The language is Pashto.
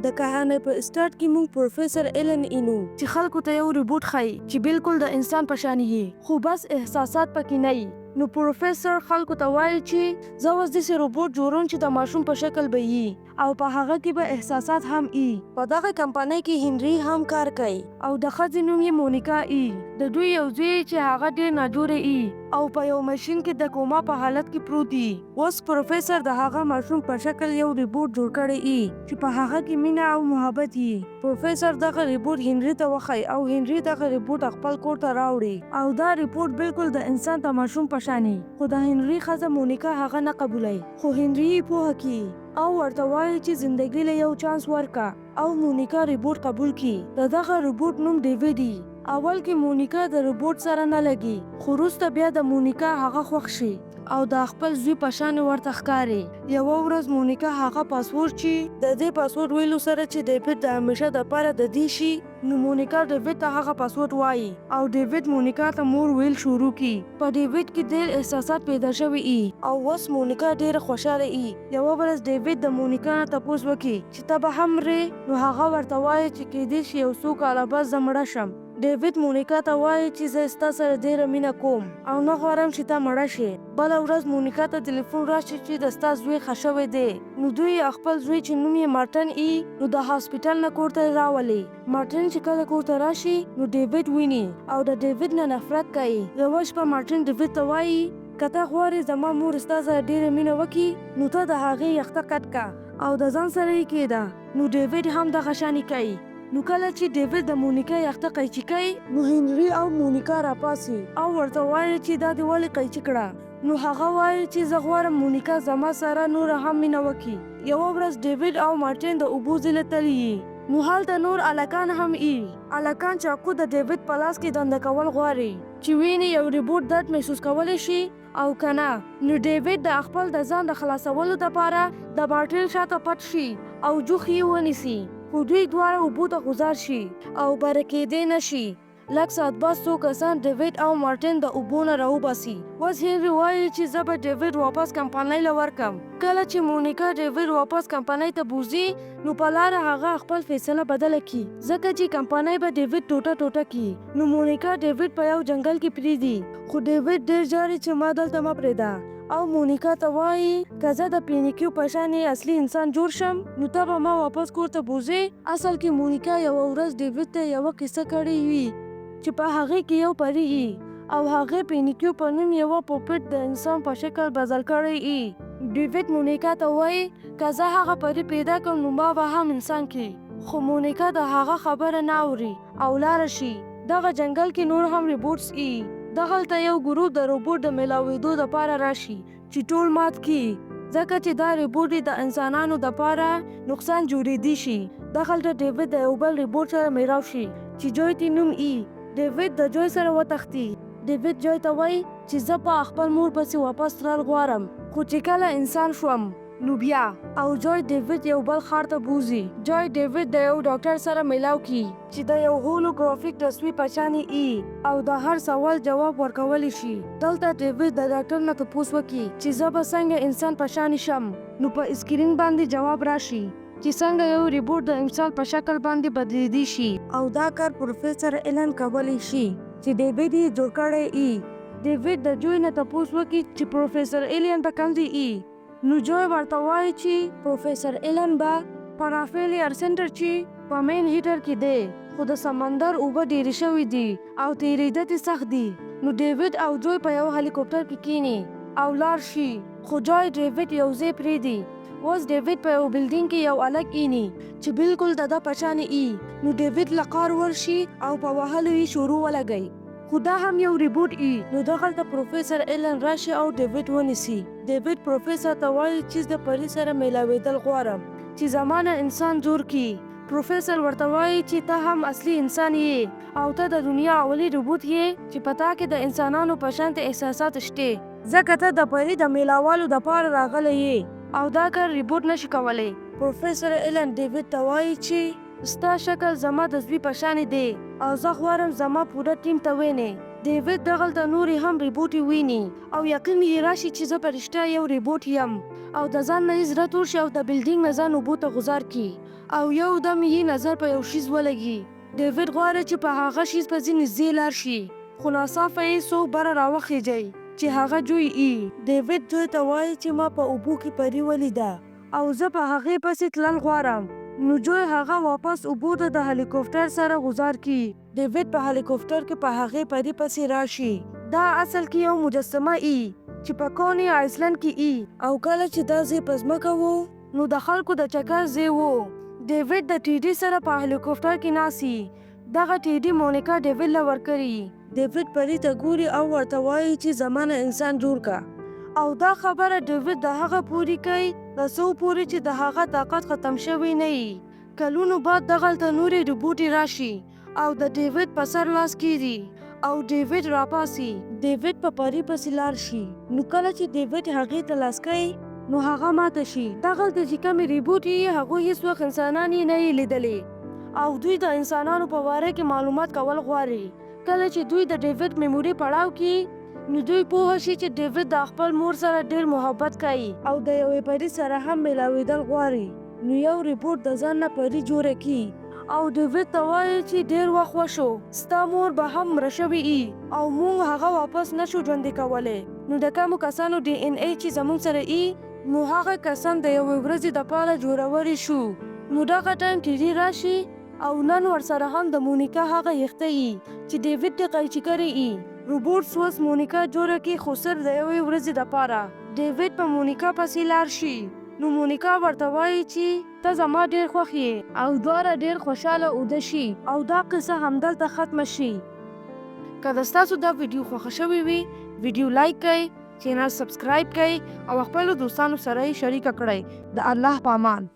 د کهانه په سٹارټ کې موږ پروفیسور ایلن اینو چې خلکو ته یو ریبوټ ښایي چې بالکل د انسان په شان یي خو بس احساسات پکې نه وي. نو پروفیسور خلکو ته وایي چې زه اوس داسې روبوټ جوړوم چې د ماشوم په شکل به وي او په هغه کې به احساسات هم وي. په دغه کمپنۍ کې هنري هم کار کوي او د ښځې نوم یې مونیکا وي. د دوی یو زوی چې هغه ډېر ناجوړی وي او په یو ماشین کې د کوما په حالت کې پروت وي. اوس پروفیسور د هغه ماشوم په شکل یو ریبوټ جوړ کړی وي چې په هغه کې مینه او محبت وي. پروفیسور دغه ریبوټ هنري ته وښایي او هنري دغه ریبوټ خپل کور ته راوړي او دا ریبوټ بالکل د انسان د ماشوم په شاني. خو د هنري ښځه مونیکا هغه نه قبولوي خو هنري یې پوهه کړي او ورته وایي چې زندګۍ له یو چانس ورکا او مونیکا ریبوټ قبول کړي. د دغه ریبوټ نوم ډیوډ دی. اول کې مونیکا د ریبوټ سره نه لګي خو وروسته بیا د مونیکا هغه خوښ شي او د خپل زوی په شان ورته ښکاري. یوه ورځ مونیکا هغه پاسورډ چې د دې پاسورډ ویلو سره چې ډیوډ د همیشه دپاره د دې شي نو مونیکا ډیوډ ته هغه پاسورډ وایي او ډیوډ مونیکا ته مور ویل شروع کړي. په ډیوډ کې ډېر احساسات پیدا شوي وي او اوس مونیکا ډېره خوشحاله وي. یوه ورځ ډیوډ د مونیکا نه تپوس وکړي چې ته به هم مرې نو هغه ورته وایي چې کیدای شي یو څو کاله بعد زه مړه شم. ډیوډ مونیکا ته وایي چې زه ستا سره ډېره مینه کوم او نه غواړم چې ته مړه شې. بله ورځ مونیکا ته تلیفون راشي چې د ستا زوی ښه شوی دی. نو دوی خپل زوی چې نوم یې مارټن ای نو د هاسپیټل نه کور ته راولي. مارټن چې کله کور ته راشي نو ډیوډ ویني او د ډیوډ نه نفرت کوي. یوه شپه مارټن ډیوډ ته وایي که ته غواړې زما مور ستا سره ډېره مینه وکړي نو ته د هغې یخته کټ کړه او د ځان سره یې کېږده. نو ډیوډ هم دغه شانې کوي. نو کله چې ډیوډ د مونیکا یخته قیچي کوي نو هنري او مونیکا راپاسي او ورته وایي چې دا دې ولې قیچي کړه. نو هغه وایي چې زه غواړم مونیکا زما سره نوره هم مینه وکړي. یوه ورځ ډیوډ او مارټن د اوبو ځیله تللي یي نو هلته نور هلکان هم وي. هلکان چاقو د ډیوډ په لاس کې دنده کول غواړي چې ویني یو ریبوټ درد محسوس کولی شي او که نه. نو ډیوډ د خپل د ځان د خلاصولو دپاره د مارټن شاته پټ شي او جوخ یې ونیسي خو دوی دواړه اوبو ته غوځار شي او بره کېدی نه شي. لږ ساعت بعد څو کسان ډیوډ او مارټن د اوبو نه راوباسي. اوس هنري وایي چې زه به ډیوډ واپس کمپنۍ له ورکم. کله چې مونیکا ډیوډ واپس کمپنۍ ته بوځي نو په لاره هغه خپل فیصله بدله کړي ځکه چې کمپنۍ به ډیوډ ټوټه ټوټه کړي. نو مونیکا ډیوډ په یو جنګل کې پرېږدي خو ډیوډ ډېر ژاړي چې ما دلته مه پرېږده او مونیکا ته وایي که زه د پینیکیو په شان اصلي انسان جوړ شم نو ته به ما واپس کور ته بوځې. اصل کې مونیکا یوه ورځ ډیوډ ته یوه کیسه کړې وي چې په هغې کې یو پری وي او هغې پینیکیو په نوم یوه پوپټ د انسان په شکل بدل کړی وي. ډیوډ مونیکا ته وایي که زه هغه پری پیدا کړم نو ما به هم انسان کړي خو مونیکا د هغه خبره نه اوري او لاړه شي. دغه جنګل کې نور هم ریبوټس وي. دغلته یو ګروپ د روبوټ د میلاوېدو دپاره راشي چې ټول مات کړي ځکه چې دا ریبوټ د انسانانو دپاره نقصان جوړېدی شي. دغلته ډیوډ د یو بل ریبوټ سره میلاو شي چې جوی ته نوم ای. ډیوډ د جوی سره وتښتي. ډیوډ جوی ته وایي چې زه په خپل مور پسې واپس تلل غواړم خو چې کله انسان شوم نو بیا. او جوی ډیوډ یو بل ښار ته بوځي. جوی ډیوډ د یو ډاکټر سره میلاو کړي چې د یو هولوګرافیک تصویر په شانې ای او د هر سوال جواب ورکولی شي. دلته ډیوډ د ډاکټر نه تپوس وکړي چې زه به څنګه انسان په شانې شم نو په اسکرین باندې جواب راشي چې څنګه یو ریبوټ د انسان په شکل باندې بدلېدی شي او دا کار پروفیسور ایلن کولی شي چې ډیوډ یې جوړ کړی ای. ډیوډ د جوی نه تپوس وکړي چې پروفیسور ایلن به کوم ځای ای نو جوی ورته وایي چې پروفیسور ایلن به په رافیل ایر سنټر چې په مین هیټر کې دی خو د سمندر اوبه ډېرې شوي دي او تېرېده ترې سخت دي. نو ډیوډ او جوی په یو هلیکوپټر کې کښېني او لاړ شي خو جوی ډیوډ یو ځای پرېږدي. اوس ډیوډ په یو بلډینګ کې یو هلک ایني چې بالکل د ده په شانې ای. نو ډیوډ له قار ورشي او په وهلو یې شروع ولګوي خو دا هم یو ریبوټ ای. نو دغلته پروفیسور ایلن راشي او ډیوډ ونیسي. ډیوډ پروفیسور ته وایي چې د پري سره میلاوېدل غواړم چې زما نه انسان جوړ کړي. پروفیسور ورته وایي چې ته هم اصلي انسان یې او ته د دنیا اولی روبوټ یې چې په تا کې د انسانانو په شانتې احساسات شته ځکه ته د پري د میلاوالو دپاره راغلی یې او دا کار ریبوټ نشي کولی. پروفیسور ایلن ډیوډ ته وایي چې ستا شکل زما د زوی په شانې دی او زه غواړم زما پوره ټیم ته وینې. ډیوډ دغلته نورې هم ریبوټې ویني او یقین یې راشي چې زه په رښتیا یو ریبوټ یم او د ځان نه یې زړه تور شي او د بلډینګ نه ځان اوبو ته غوځار کړي او یو دم یې نظر په یو شیز ولګي. ډیوډ غواړي چې په هغه شیز پسې نږدې لاړ شي، خو ناڅاپه یې څوک بره راوخیږي چې هغه جوی ای. ډیوډ دوی ته وایي چې ما په اوبو کې پري ولیده او زه په هغې پسې تلل غواړم. نو جوی هغه واپس اوبو ته د هلیکوپټر سره گزار کی. ډیوډ په هلیکوپټر کې په هغې پري پسې راشي. دا اصل کې یو مجسمه ای چې په کونی آیسلند کې ای، او کله چې دا ځای په ځمکه و نو د خلکو د چکر ځای و. ډیوډ د ټیډي سره په هلیکوپټر کې ناسي. دغه ټیډي مونیکا ډیوډ له ورکړي. ډیوډ پري ته ګوري او ورته وایي چې زمانه انسان جوړ کا، او دا خبره ډیوډ د هغه پوری کوي د څو پورې چې د هغه طاقت ختم شوی نه وي. کلونو بعد دغلته نورې روبوټې راشي او د ډیوډ په سر لاس کیږي او ډیوډ راپاسي. ډیوډ په پري پسې لاړ شي. نو کله چې ډیوډ هغې ته لاس کوي نو هغه ماته شي. دغلته چې کومې روبوټ یې هغوی هیڅ وخت انسانان یې نه یې لیدلې او دوی د انسانانو په باره کې معلومات کول غواړي. کله چې دوی د ډیوډ میموري پړاو کې نو دوی پوه شي چې ډیوډ د خپل مور سره ډېر محبت کوي او د یوې پري سره هم ملاوېدل غواړي. نو یو روبوټ د ځان نه پري جوړه کړي او ډیوډ ته وایي چې ډېر وخت وشو، ستا مور به هم مړه شوې ای او موږ هغه واپس نشو ژوندی کولی. نو د کومو کسانو ډي ان اے چې زموږ سره ای نو هغه کسان د یوې ورځې دپاره جوړولی شو. نو دغه ټایم ټیډي راشي او نن ورسره هم د مونیکا هغه یخته ای چې ډیوډ ته قیچي کړی ای. روبوټ اوس مونیکا جوړه کړي خو صرف د یوې ورځې دپاره. ډیوډ په مونیکا پسې لاړ شي. نو مونیکا ورته وایي چې ته زما ډېر خوښ یې او دواړه ډېر خوشحاله اوده شي او دا قصه همدلته ختمه شي. که د ستاسو دا ویډیو خوښه شوې وي ویډیو لایک کړئ، چینل سبسکرایب کړئ او خپلو دوستانو سره یې شریکه کړئ. د الله په امان.